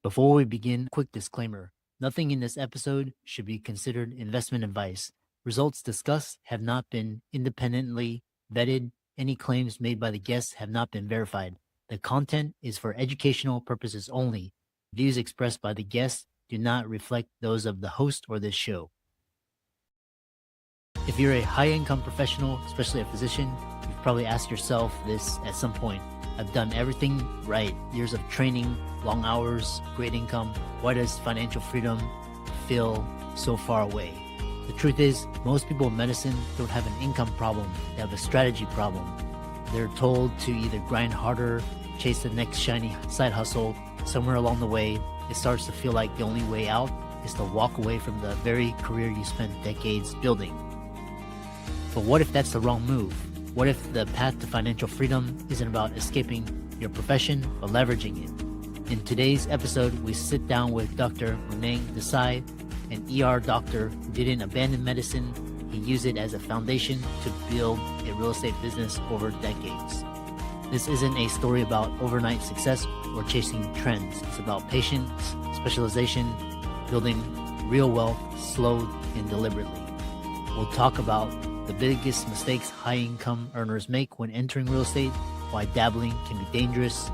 Before we begin, quick disclaimer. Nothing in this episode should be considered investment advice. Results discussed have not been independently vetted. Any claims made by the guests have not been verified. The content is for educational purposes only. Views expressed by the guests do not reflect those of the host or this show. If you're a high-income professional, especially a physician, you've probably asked yourself this at some point. I've done everything right. Years of training, long hours, great income. Why does financial freedom feel so far away? The truth is, most people in medicine don't have an income problem. They have a strategy problem. They're told to either grind harder, chase the next shiny side hustle. Somewhere along the way, it starts to feel like the only way out is to walk away from the very career you spent decades building. But what if that's the wrong move? What if the path to financial freedom isn't about escaping your profession, but leveraging it? In today's episode, we sit down with Dr. Mounang Desai, an ER doctor who didn't abandon medicine. He used it as a foundation to build a real estate business over decades. This isn't a story about overnight success or chasing trends. It's about patience, specialization, building real wealth slowly and deliberately. We'll talk about the biggest mistakes high-income earners make when entering real estate, why dabbling can be dangerous,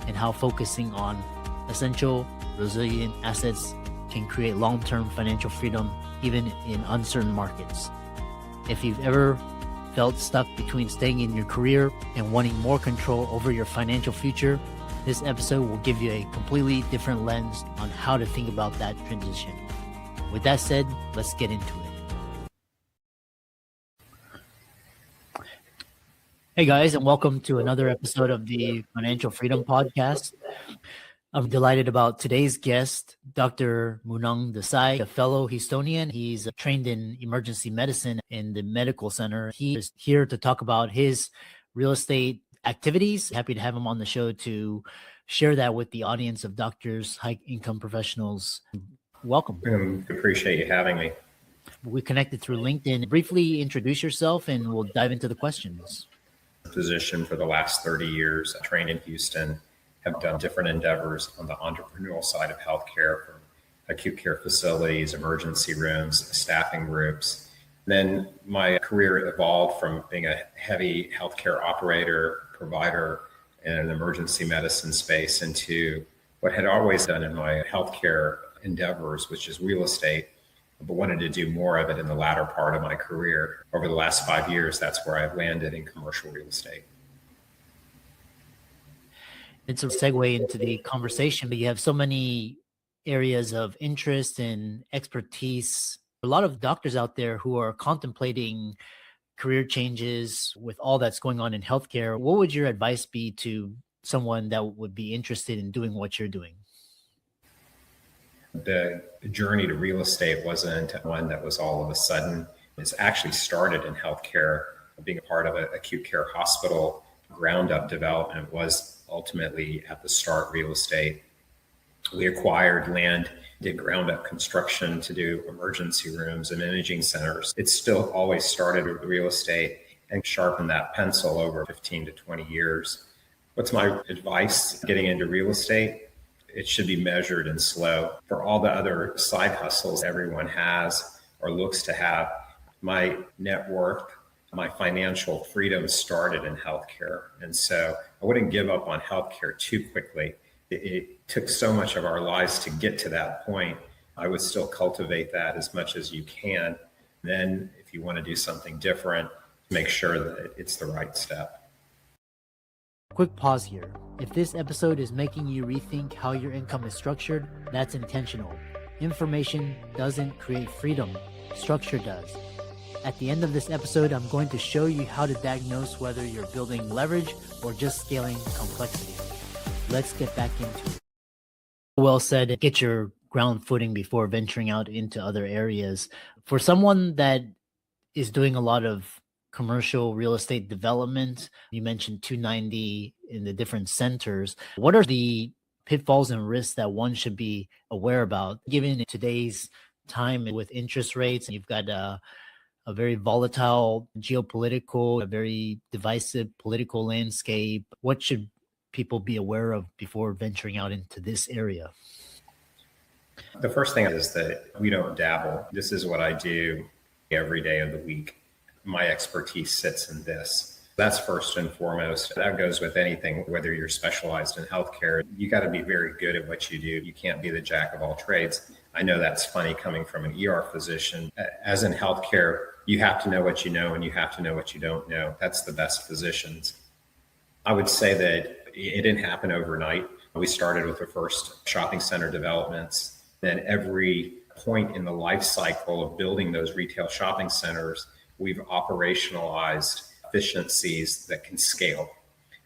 and how focusing on essential, resilient assets can create long-term financial freedom even in uncertain markets. If you've ever felt stuck between staying in your career and wanting more control over your financial future, this episode will give you a completely different lens on how to think about that transition. With that said, let's get into it. Hey guys, and welcome to another episode of the Financial Freedom Podcast. I'm delighted about today's guest, Dr. Mounang Desai, a fellow Houstonian. He's trained in emergency medicine in the medical center. He is here to talk about his real estate activities. Happy to have him on the show to share that with the audience of doctors, high-income professionals. Welcome. Appreciate you having me. We connected through LinkedIn. Briefly introduce yourself and we'll dive into the questions. Physician for the last 30 years, trained in Houston, have done different endeavors on the entrepreneurial side of healthcare, from acute care facilities, emergency rooms, staffing groups. Then my career evolved from being a heavy healthcare operator, provider in an emergency medicine space into what I had always done in my healthcare endeavors, which is real estate, but wanted to do more of it in the latter part of my career. Over the last 5 years, that's where I've landed in commercial real estate. It's a segue into the conversation, but you have so many areas of interest and expertise. A lot of doctors out there who are contemplating career changes with all that's going on in healthcare. What would your advice be to someone that would be interested in doing what you're doing? The journey to real estate wasn't one that was all of a sudden. It's actually started in healthcare. Being a part of an acute care hospital, ground up development was ultimately at the start real estate. We acquired land, did ground up construction to do emergency rooms and imaging centers. It still always started with real estate and sharpened that pencil over 15 to 20 years. What's my advice getting into real estate? It should be measured and slow. For all the other side hustles everyone has or looks to have, my net worth, my financial freedom started in healthcare. And so I wouldn't give up on healthcare too quickly. It took so much of our lives to get to that point. I would still cultivate that as much as you can. Then if you want to do something different, make sure that it's the right step. Quick pause here. If this episode is making you rethink how your income is structured, that's intentional. Information doesn't create freedom, structure does. At the end of this episode, I'm going to show you how to diagnose whether you're building leverage or just scaling complexity. Let's get back into it. Well said, get your ground footing before venturing out into other areas. For someone that is doing a lot of commercial real estate development, you mentioned 290 in the different centers. What are the pitfalls and risks that one should be aware about, given today's time with interest rates? You've got a very volatile geopolitical, a very divisive political landscape. What should people be aware of before venturing out into this area? The first thing is that we don't dabble. This is what I do every day of the week. My expertise sits in this. That's first and foremost. That goes with anything, whether you're specialized in healthcare. You got to be very good at what you do. You can't be the jack of all trades. I know that's funny coming from an ER physician. As in healthcare, you have to know what you know and you have to know what you don't know. That's the best physicians. I would say that it didn't happen overnight. We started with the first shopping center developments. Then every point in the life cycle of building those retail shopping centers, we've operationalized efficiencies that can scale.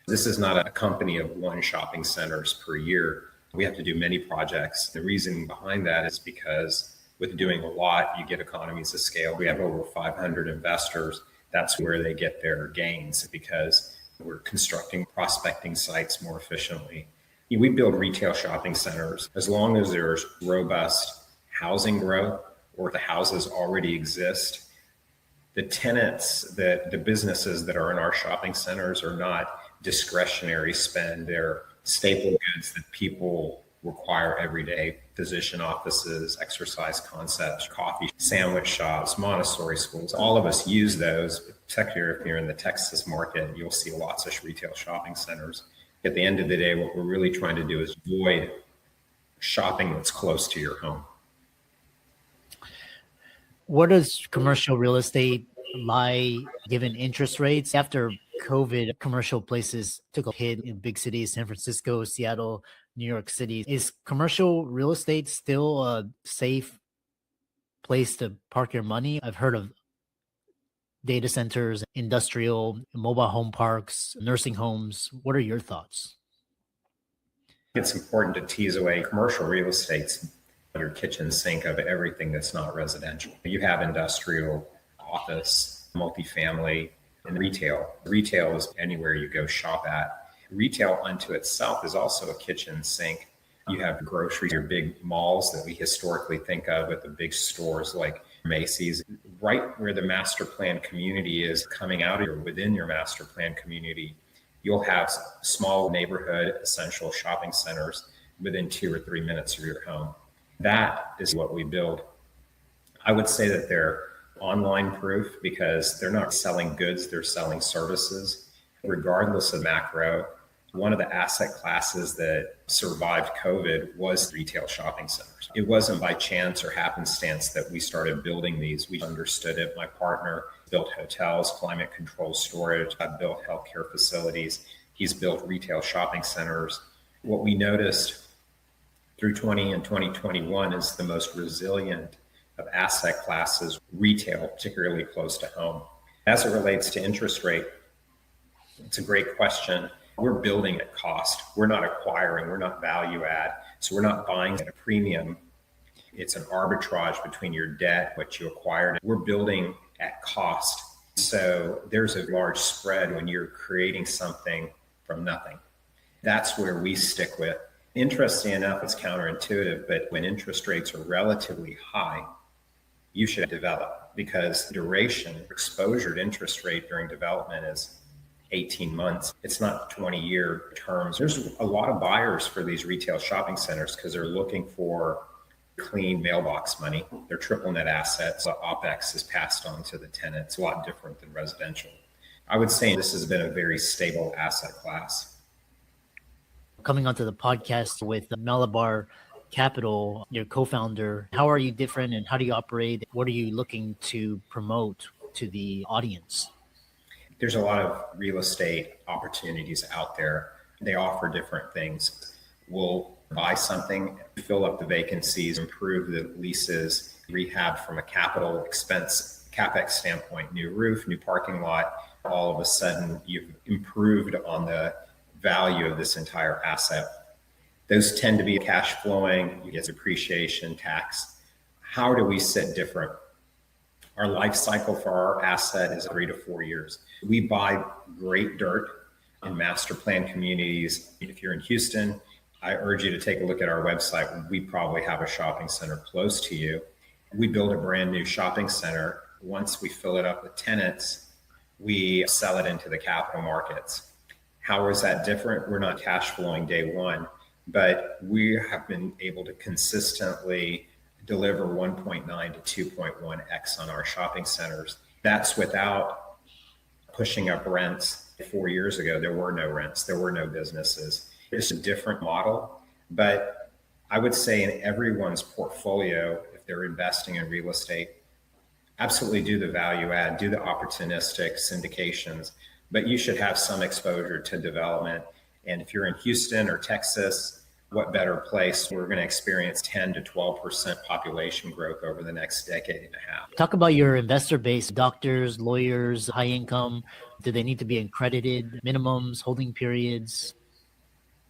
This is not a company of one shopping centers per year. We have to do many projects. The reason behind that is because with doing a lot, you get economies of scale. We have over 500 investors. That's where they get their gains because we're constructing prospecting sites more efficiently. We build retail shopping centers as long as there's robust housing growth or the houses already exist. The tenants, the businesses that are in our shopping centers are not discretionary spend. They're staple goods that people require every day. Physician offices, exercise concepts, coffee, sandwich shops, Montessori schools. All of us use those. Particularly if you're in the Texas market, you'll see lots of retail shopping centers. At the end of the day, what we're really trying to do is avoid shopping that's close to your home. What does commercial real estate lie given interest rates? After COVID, commercial places took a hit in big cities, San Francisco, Seattle, New York City. Is commercial real estate still a safe place to park your money? I've heard of data centers, industrial, mobile home parks, nursing homes. What are your thoughts? It's important to tease away commercial real estate's your kitchen sink of everything that's not residential. You have industrial, office, multifamily, and retail. Retail is anywhere you go shop at. Retail unto itself is also a kitchen sink. You have groceries, your big malls that we historically think of with the big stores like Macy's. Right where the master plan community is coming out of or within your master plan community, you'll have small neighborhood essential shopping centers within 2 or 3 minutes of your home. That is what we build. I would say that they're online proof because they're not selling goods, they're selling services. Regardless of macro, one of the asset classes that survived COVID was retail shopping centers. It wasn't by chance or happenstance that we started building these. We understood it. My partner built hotels, climate control storage. I built healthcare facilities. He's built retail shopping centers. What we noticed through 20 and 2021 is the most resilient of asset classes, retail, particularly close to home. As it relates to interest rate, it's a great question. We're building at cost. We're not acquiring. We're not value add. So we're not buying at a premium. It's an arbitrage between your debt, what you acquired. We're building at cost. So there's a large spread when you're creating something from nothing. That's where we stick with. Interesting enough, it's counterintuitive, but when interest rates are relatively high, you should develop because duration, exposure to interest rate during development is 18 months. It's not 20-year terms. There's a lot of buyers for these retail shopping centers because they're looking for clean mailbox money. They're triple net assets. The OPEX is passed on to the tenant. It's a lot different than residential. I would say this has been a very stable asset class. Coming onto the podcast with Malabar Capital, your co-founder, how are you different and how do you operate? What are you looking to promote to the audience? There's a lot of real estate opportunities out there. They offer different things. We'll buy something, fill up the vacancies, improve the leases, rehab from a capital expense, CapEx standpoint, new roof, new parking lot. All of a sudden, you've improved on the value of this entire asset. Those tend to be cash flowing, you get depreciation, tax. How do we sit different? Our life cycle for our asset is 3 to 4 years. We buy great dirt in master plan communities. If you're in Houston, I urge you to take a look at our website. We probably have a shopping center close to you. We build a brand new shopping center. Once we fill it up with tenants, we sell it into the capital markets. How is that different? We're not cash flowing day one, but we have been able to consistently deliver 1.9 to 2.1x on our shopping centers. That's without pushing up rents. 4 years ago, there were no rents, there were no businesses. It's a different model, but I would say in everyone's portfolio, if they're investing in real estate, absolutely do the value add, do the opportunistic syndications, but you should have some exposure to development. And if you're in Houston or Texas, what better place? We're going to experience 10 to 12% population growth over the next decade and a half. Talk about your investor base, doctors, lawyers, high income. Do they need to be accredited, minimums, holding periods?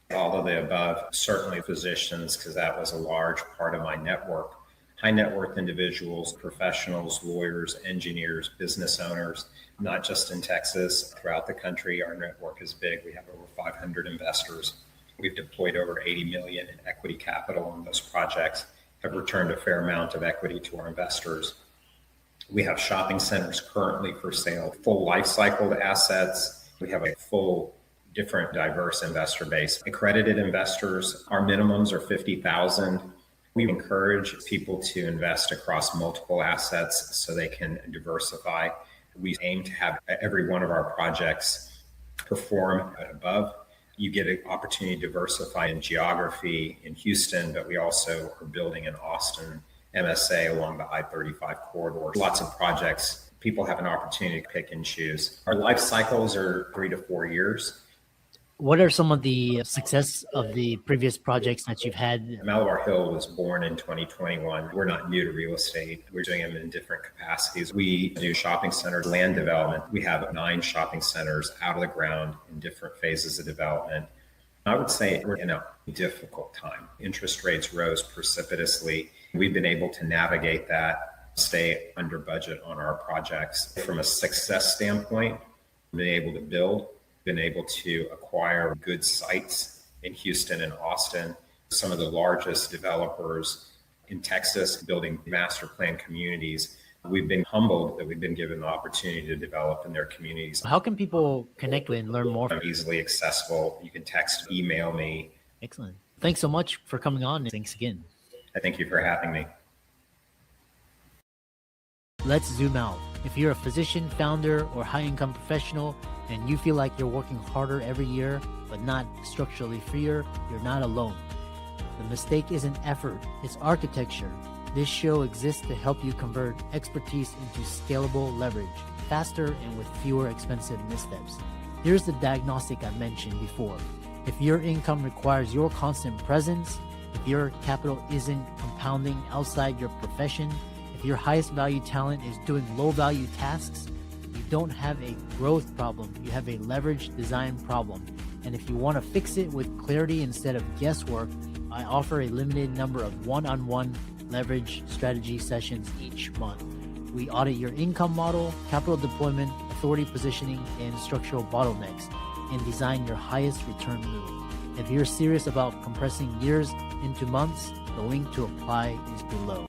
All of the above, certainly physicians, because that was a large part of my network. High net worth individuals, professionals, lawyers, engineers, business owners, not just in Texas, throughout the country. Our network is big. We have over 500 investors. We've deployed over 80 million in equity capital on those projects, have returned a fair amount of equity to our investors. We have shopping centers currently for sale, full life cycle assets. We have a full, different, diverse investor base. Accredited investors, our minimums are 50,000. We encourage people to invest across multiple assets so they can diversify. We aim to have every one of our projects perform at above. You get an opportunity to diversify in geography in Houston, but we also are building in Austin, MSA along the I-35 corridor. Lots of projects. People have an opportunity to pick and choose. Our life cycles are 3 to 4 years. What are some of the success of the previous projects that you've had? Malabar Hill was born in 2021. We're not new to real estate. We're doing them in different capacities. We do shopping centers, land development. We have 9 shopping centers out of the ground in different phases of development. I would say we're in a difficult time. Interest rates rose precipitously. We've been able to navigate that, stay under budget on our projects. From a success standpoint, we've been able to build, been able to acquire good sites in Houston and Austin. Some of the largest developers in Texas building master plan communities. We've been humbled that we've been given the opportunity to develop in their communities. How can people connect with and learn more? I'm easily accessible. You can text, email me. Excellent. Thanks so much for coming on. Thanks again. I thank you for having me. Let's zoom out. If you're a physician, founder, or high-income professional, and you feel like you're working harder every year, but not structurally freer, you're not alone. The mistake isn't effort, it's architecture. This show exists to help you convert expertise into scalable leverage, faster and with fewer expensive missteps. Here's the diagnostic I mentioned before. If your income requires your constant presence, if your capital isn't compounding outside your profession, if your highest value talent is doing low value tasks, you don't have a growth problem, you have a leverage design problem. And if you want to fix it with clarity instead of guesswork, I offer a limited number of one-on-one leverage strategy sessions each month. We audit your income model, capital deployment, authority positioning, and structural bottlenecks, and design your highest return move. If you're serious about compressing years into months, the link to apply is below.